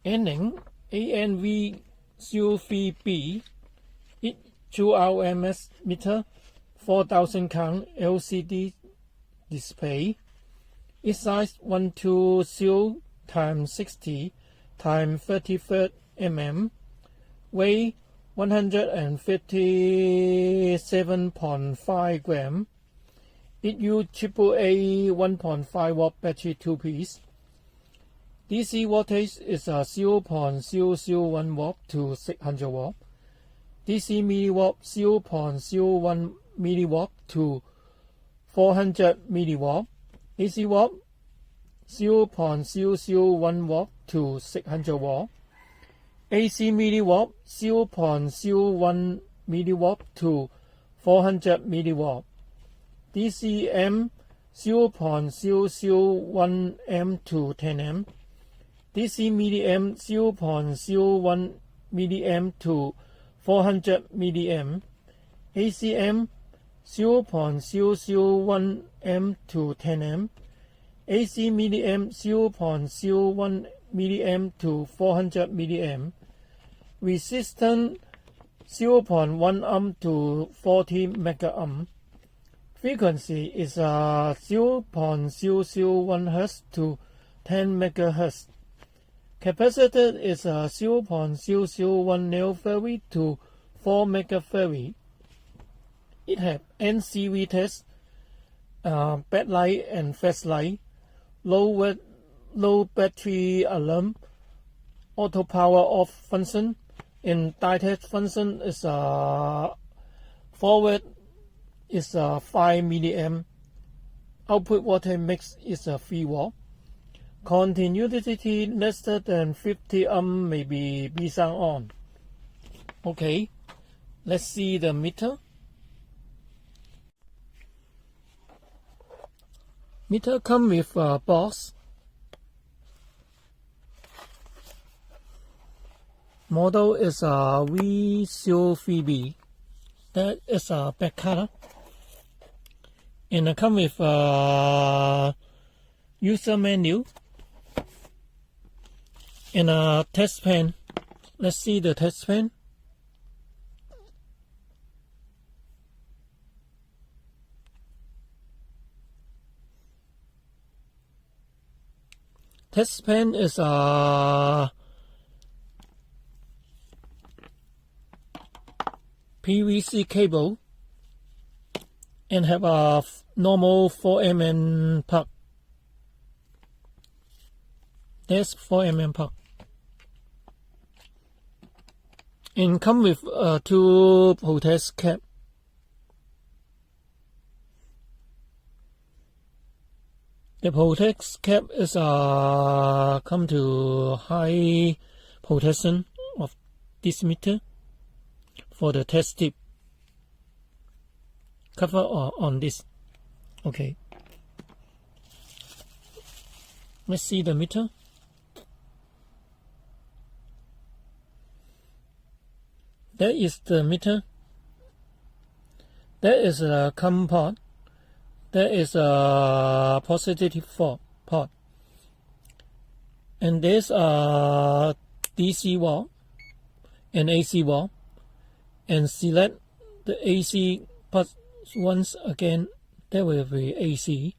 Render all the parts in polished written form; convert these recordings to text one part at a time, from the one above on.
Aneng AN-V03B it 2RMS meter 4000 count LCD display. Its size 120 x 60 x 33 mm, weight 157.5 gram. It uses AAA 1.5 watt battery 2-piece. DC voltage is 0.001 watt to 600 watt. DC milliwatt 0.01 milliwatt to 400 milliwatt. AC watt 0.001 watt to 600 watt. AC milliwatt 0.01 milliwatt to 400 milliwatt. DCm 0.001 m to 10 m. DC milliamp 0.01 milliamp to 400 milliamp. ACm 0.001 m to 10 m. AC milliamp 0.01 milliamp to 400 milliamp. Resistance 0.1 ohm to 40 megaohm. Frequency is 0.001 Hz to 10 MHz. Capacitor is 0.001 nF to 4 MF. It has NCV test, backlight and flashlight, low battery alarm, auto power off function, and detect function is forward is 5 milliamp. Output voltage mix is 3 watt. Continuity less than 50 ohm may be turned on. Okay, let's see the meter. Meter come with a box. Model is V03B. That is a black color. And it come with a user menu and a test pen. Let's see the test pen. Test pen is a PVC cable and have a normal 4mm plug. There's 4mm plug. And come with 2 protest cap. The protect cap is come to high protection of this meter for the test tip. Cover on this. Okay. Let's see the meter. There is the meter. There is a COM port. There is a positive port. And there's a DC wall and AC wall. And select the AC port once again. There will be AC.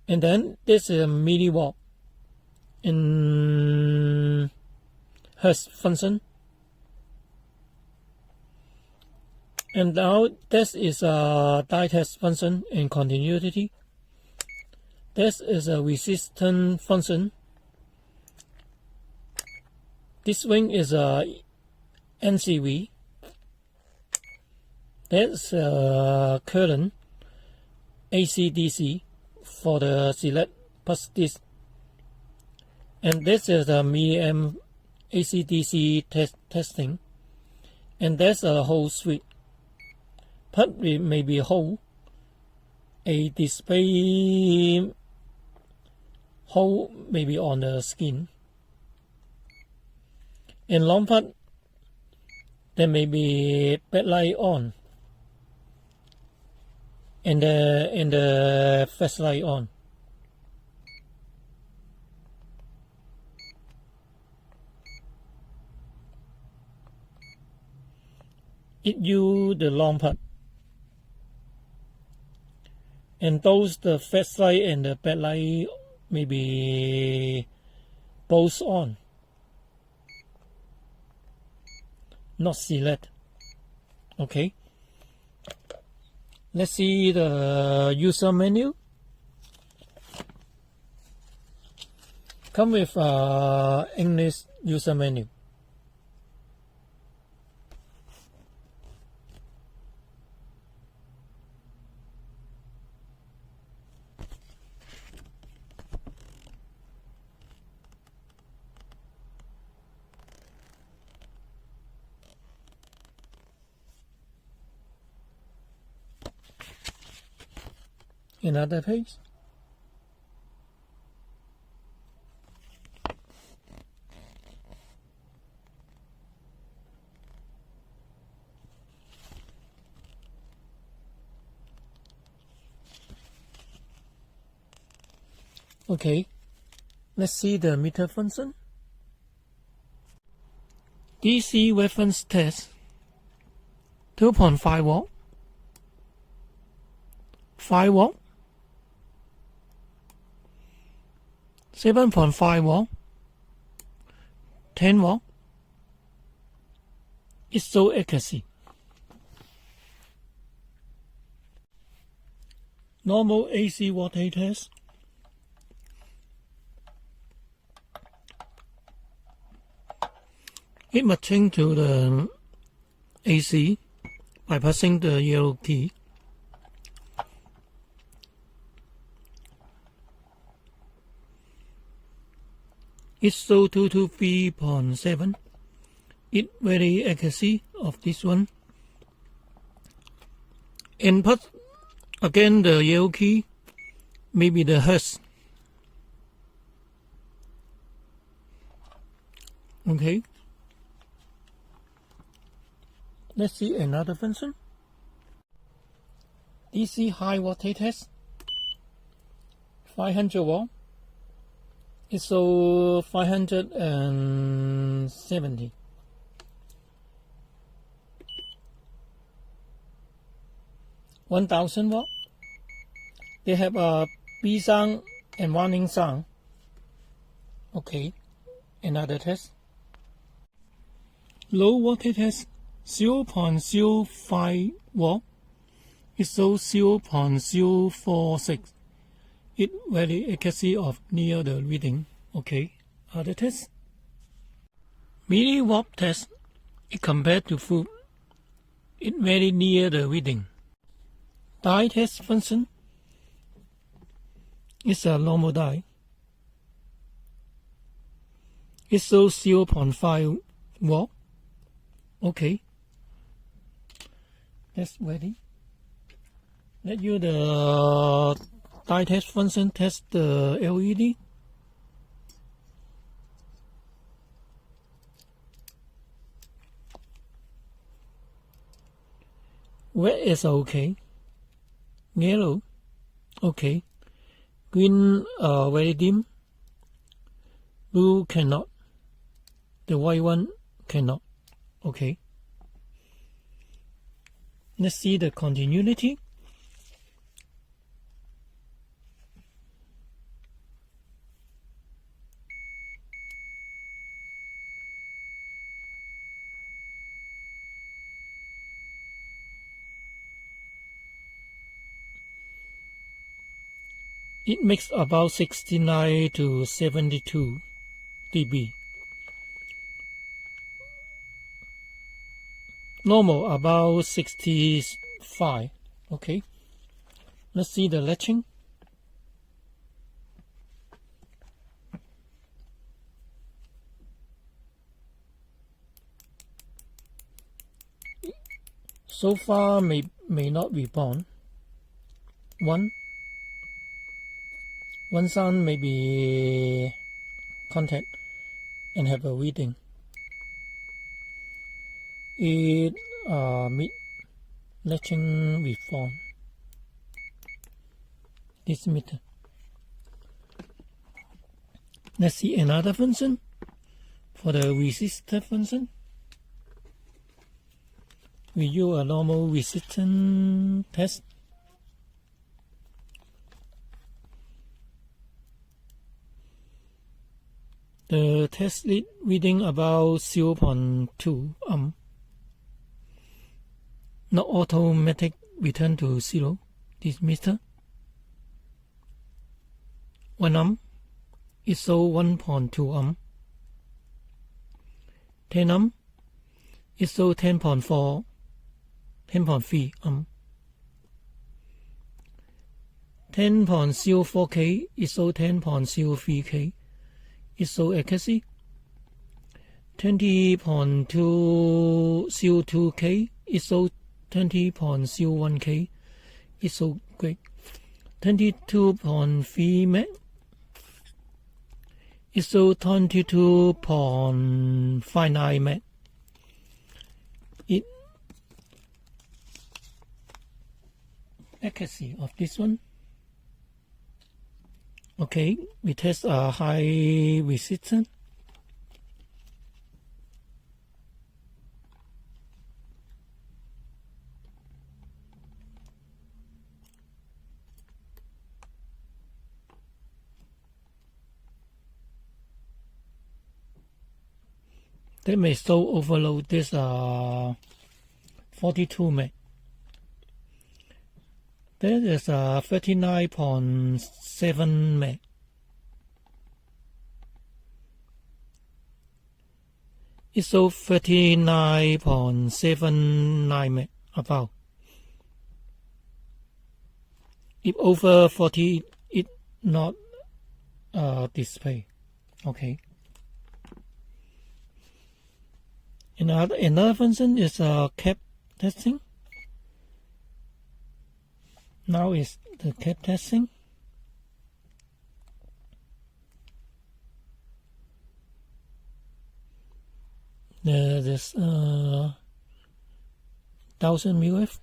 And then this is a milliwatt in Hertz function. And now this is a detect function and continuity. This is a resistance function. This wing is a NCV. That's a current AC/DC for the select plus this. And this is a milliamp AC/DC testing. And there's a whole switch. But we maybe hold a display hole maybe on the skin. In long part, there may be backlight on and the flashlight on. it use the long part, and those the fast light and the backlight maybe both on, not select. Okay, let's see the user menu. Come with English user menu. Another page. Okay, let's see the meter function. DC reference test 2.5 watt, 5 watt, 7.5 watt, 10 watt. It's so accuracy. Normal AC voltage test. It must change to the AC by pressing the yellow key. It shows 223.7. It very accuracy of this one. And put again the yellow key, maybe the hertz. Okay. Let's see another function. DC high voltage test 500 watt. It's so 570. (1,000 watt). They have a B sound and warning sound. Okay, another test. Low voltage test 0.05 watt. It shows 0.046. It very accuracy of near the reading. Okay, other test. Milliwatt test. It compared to full. It very near the reading. Die test function. It's a normal die. It shows 0.5 watt. Okay. That's ready. Let you the die test function test the LED. Red is okay. Yellow, okay. Green very dim. Blue cannot. The white one cannot. Okay. Let's see the continuity. It makes about 69 to 72 dB. Normal about 65. Okay. Let's see the latching. So far may not be born. One sound may be contact and have a reading. It meet latching reform. This meter. Let's see another function for the resistor function. we use a normal resistance test. The test reading about 0.2 ohm. Not automatic return to 0. This meter 1 ohm. It shows 1.2 ohm. 10 ohm. It shows 10.3 ohm. 10.04 K. It shows 10.03 K. It shows accuracy. 20.202 K. It shows 20.01 K. It shows great. 22.3 Meg. It shows 22.59 Meg. It accuracy of this one. Okay, we test a high resistance. That may so overload this 42 meg. That is 39.7 meg. It shows 39.79 meg about. If over 40, it not display. Okay. Another function is cap testing. Now is the cap testing. This 1000 μF.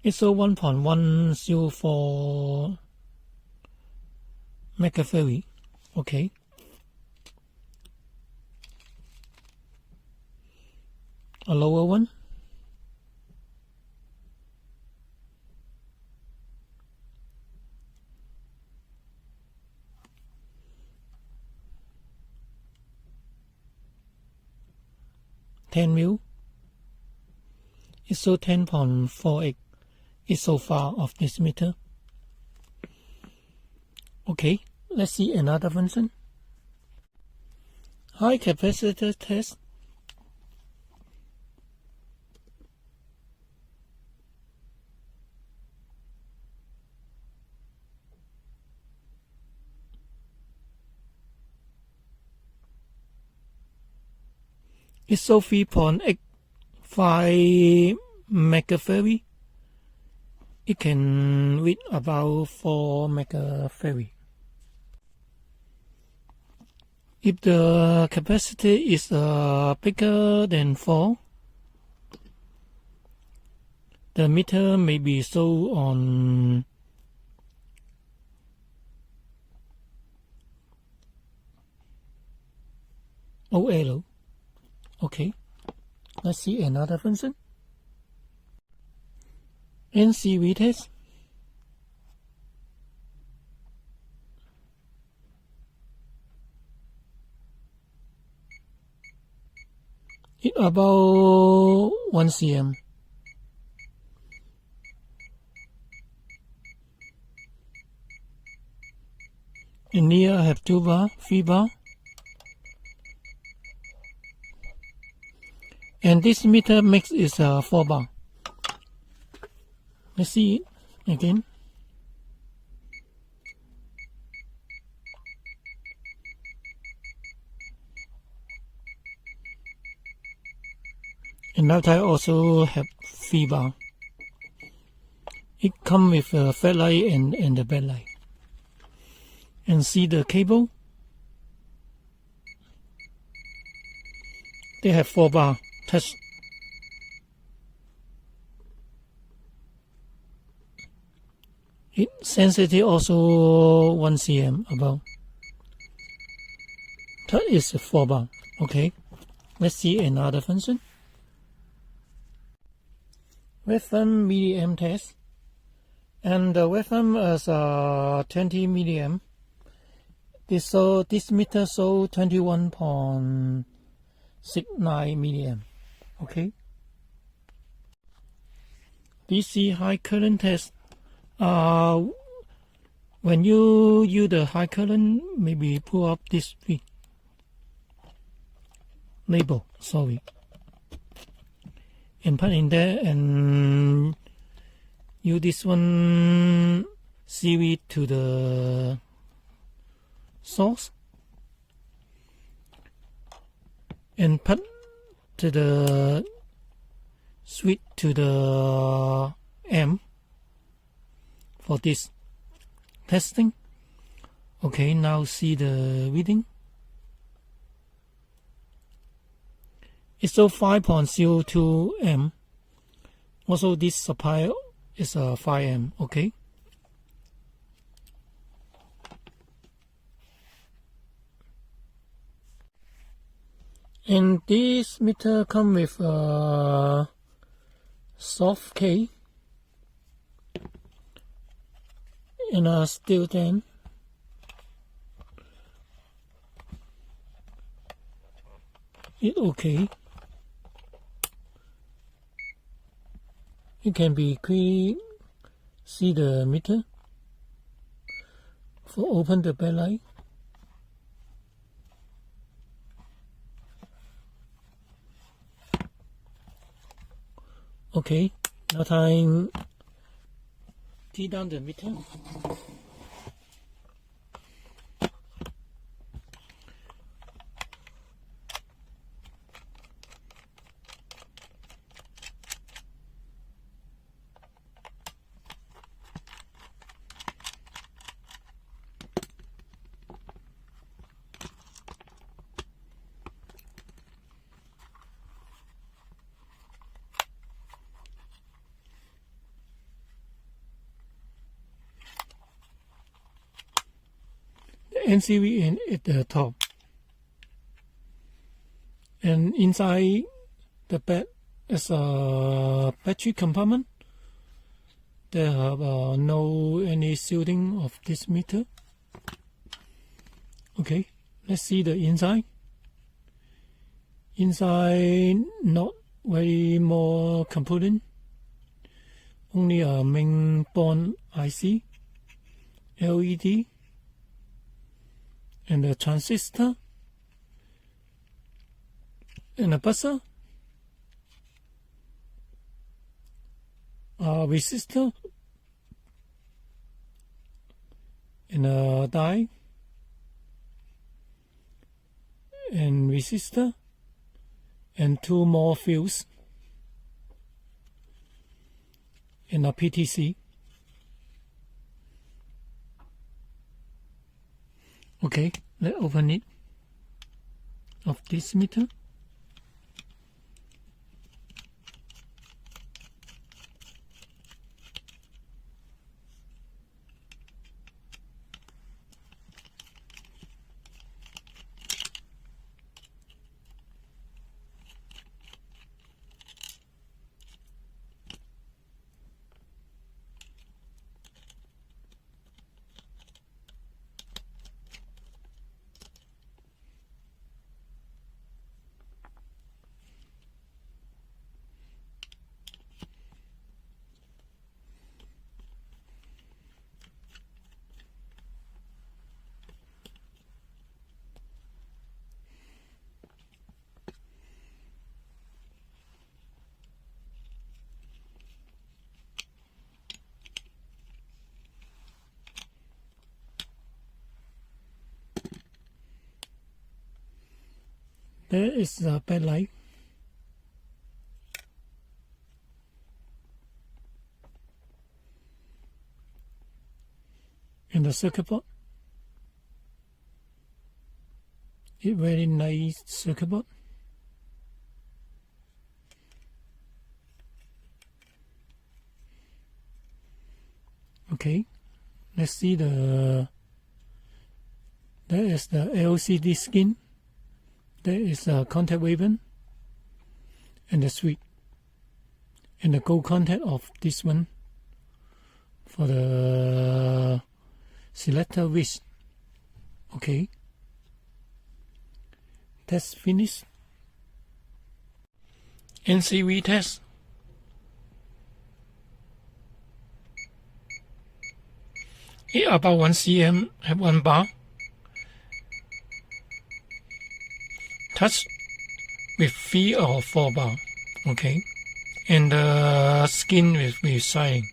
It's so 1.104 megafarad. Okay. A lower one. $10 It's so 10.48. Is so far of this meter. Okay, let's see another function. High capacitor test. It's so 3.85 megafarad. It can read about 4 megafarad. If the capacity is bigger than 4, the meter may be shown on OL. Okay, let's see another function. NCV test. It about 1 cm. In here I have 2 bar, 3 bar. And this meter mix is 4 bar. Let's see it again. And that I also have 3 bar. It comes with a fat light and the backlight. And see the cable. They have 4 bar touch. It sensitivity also 1 cm about. That is 4 bar. Okay, let's see another function. Waveform milliamp test, and the waveform is 20 milliamp. This meter show 21.69 milliamp. Okay. DC high current test. When you use the high current, maybe pull up this label. Sorry. And put in there and use this one series to the source and put to the switch to the amp for this testing. Okay, now see the reading. It's a 5.02 amp. Also, this supply is a 5 amp. Okay. And this meter come with a soft case and a steel stand. It okay. It can be quick see the meter. For open the backlight. Okay, now time tee down the meter. NCV at the top, and inside the bed is a battery compartment. There have no any shielding of this meter. Okay, let's see the inside. Inside not very more component, only a main board IC, LED, and a transistor, and a buzzer, a resistor, and a die, and resistor, and 2 more fuse, and a PTC. Okay, let's open it of this meter. There is the backlight. And the circuit board. It's very nice circuit board. Okay, let's see that is the LCD skin, there is a contact ribbon and the switch and the gold contact of this one for the selector width. Okay, test finished. NCV test. About 1 cm have 1 bar. Touch with 3 or 4 bar. Okay, and the skin with shining.